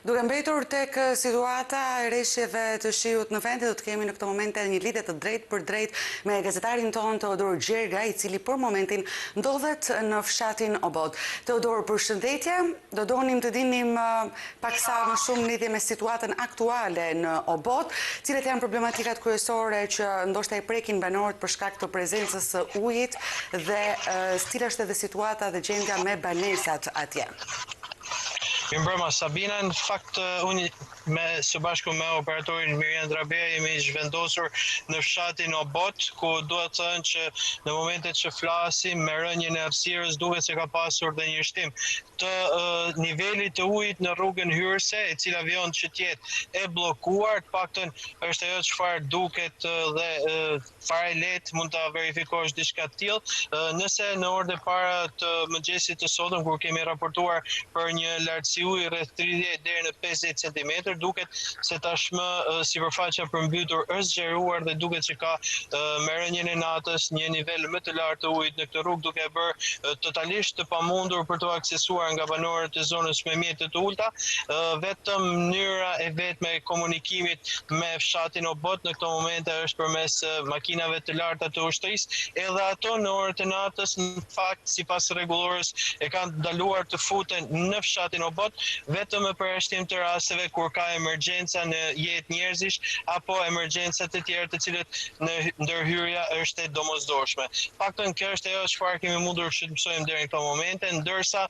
Duke mbetur tek situata e rreshjeve të shiut në vend, do të kemi në këtë moment një lidhje të drejtë për drejtë me gazetarin ton Teodor Gjerga, i cili për momentin ndodhet në fshatin Obod. Teodor, përshëndetje. Do donim të dinim paksa më shumë në lidhje me situatën aktuale në Obod, cilat janë problematikat kryesore që ndoshta i prekin banorët për shkak të prezencës së ujit dhe cila është edhe situata dhe gjendja me banesat atje. Mirëmbrëma Sabina, në fakt unë së bashku me operatorin Mirjan Drabea jemi zhvendosur në fshatin Obod, ku duhet të thënë që në momentet që flasim me rënjën e hapësirës duket se ka pasur dhe një shtim të nivelit të ujit në rrugën hyrëse, e cila vjen që të jetë e bllokuar, të paktën është ajo çfarë duket dhe fare lehtë mund ta verifikosh diçka të tillë. Nëse në orët e para të mëngjesit të sotëm kur kemi raportuar për një lartësi ujë rreth 30 deri në 50 cm, duket se tashmë sipërfaqja përmbytur është zgjeruar dhe duket se ka me rënjën e natës një nivel më të lartë të ujit në këtë rrugë, duke bërë totalisht të pamundur për të aksesuar nga banorët e zonës me mjete të ulta. Vetëm mënyra e vetme e komunikimit me fshatin Obod në këto momente është përmes makinave të larta të ushtrisë, edhe ato në orët e natës në fakt sipas rregullorës e kanë ndaluar të futen në fshatin Obod, vetëm në përjashtim të rasteve kur ka emergjenca në jetë njerëzish apo emergjenca të tjera të cilët në ndërhyrja është e domosdoshme. Paktën kjo është ajo çfarë kemi mundur që të mësojmë deri në këto momente, ndërsa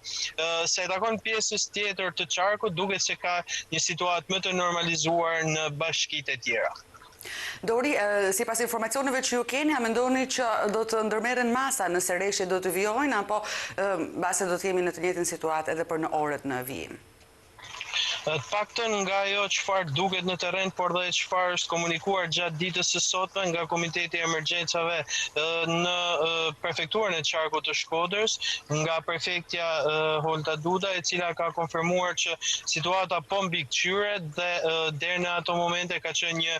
sa i takon pjesës tjetër të qarkut duket se ka një situatë më të normalizuar në bashkitë e tjera. Dori, sipas informacioneve që ju keni, a mendoni që do të ndërmerren masa nëse rreshtet do të vijojnë, apo mbase do të jemi në të njëjtën situatë edhe për në orët në vijim? Të paktën nga ajo çfarë duket në terren, por dhe çfarë është komunikuar gjatë ditës së sotme nga Komiteti i Emergjencave në prefekturën e qarkut të Shkodrës, nga prefektja Holta Duda, e cila ka konfirmuar që situata po mbikëqyret dhe deri në ato momente ka qenë një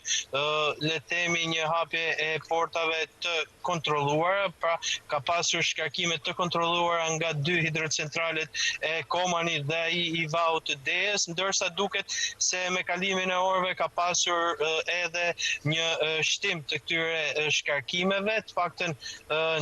le të themi një hapje e portave të kontrolluara, pra ka pasur shkarkime të kontrolluara nga 2 hidrocentralet e Komanit dhe i Vaut të Dejes, ndërsa duket se me kalimin e orëve ka pasur edhe një shtim të këtyre shkarkimeve. Të paktën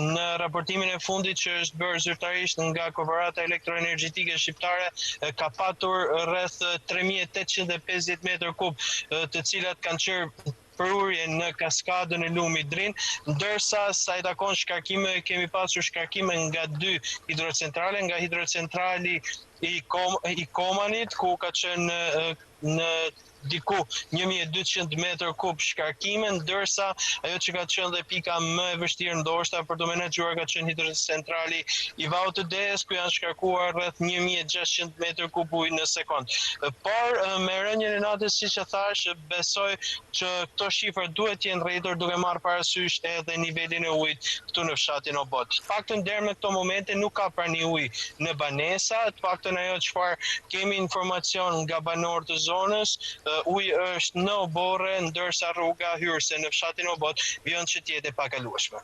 në raportimin e fundit që është bërë zyrtarisht nga Kooperativa Elektroenergjetike Shqiptare ka patur rreth 3850 metër kub, të cilat kanë qenë përurje në kaskadën e lumit Drin, ndërsa sa i takon shkarkime kemi pasur shkarkime nga 2 hidrocentrale, nga hidrocentrali i Komanit, ku ka qenë në diku 1200 metër kub shkarkime, ndërsa ajo që ka qenë dhe pika më e vështirë ndoshta për të menaxhuar ka qenë hidrocentrali i Vaut të Dejes, ku janë shkarkuar rreth 1600 metër kub ujë në sekond. Por me rënjën e natës, siç e thash, besoj që këto shifra duhet të jenë rritur duke marrë parasysh edhe nivelin e ujit këtu në fshatin Obod. Të paktën deri në këto momente nuk ka prani ujë në banesa, të paktën ajo çfarë kemi informacion nga banorët e zonës, uji është në oborre, ndërsa rruga hyrëse në fshatin Obod vjen që të jetë e pakalueshme.